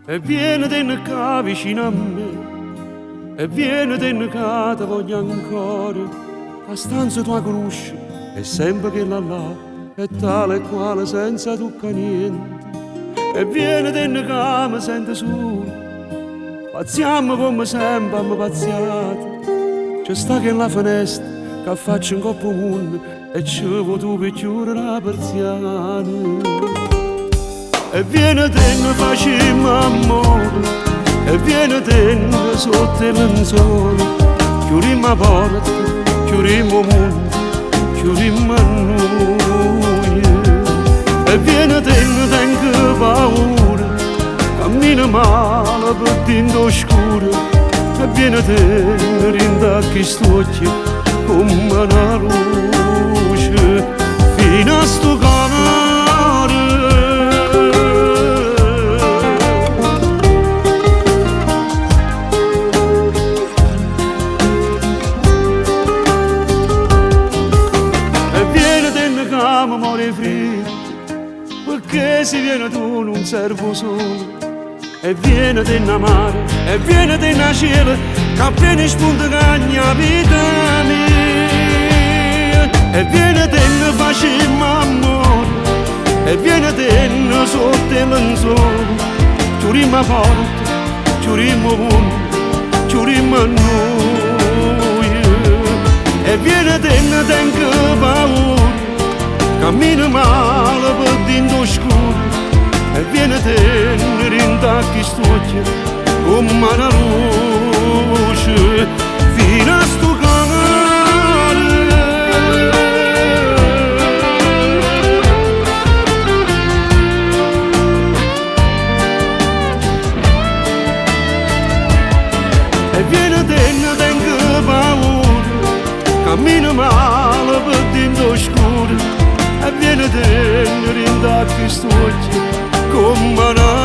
e viene te qua vicino a me, e viene te qua te voglio ancora, la stanza tua conosci, è sempre che là è tale e quale senza tocca niente, e viene te qua mi sente solo, pazziamo come sempre, mi pazziate, c'è sta che la finestra che faccio un coppo mondo e ci vuoi tu per chiudere la persiana. E viene te ne facciamo amore, e viene te sotto il lenzuolo, chiudiamo la porta, chiudiamo il mondo, chiudiamo noi. E viene te ne tengo paura, cammina male per dentro oscuro, e viene te ne rindacchi st'occhi come una luce fino a sto cuore. E viene te ne cama muore freddo, perché se viene tu non servo solo, e viene te ne mare, e viene te ne cielo, che appena spunta cagna vita mia, e viene te ne facciamo amore, e viene te ne sotto il lenzuolo, chiudiamo la porta, chiudiamo il mondo, chiudiamo noi, e viene te ne tengo paura, cammina male per dentro oscuro, e viene te ne rindacchi st'occhi come una luce fino a sto cuore. E viene te ne tengo paura, cammina male per dentro oscuro, e viene te ne rindacchi st'occhi come una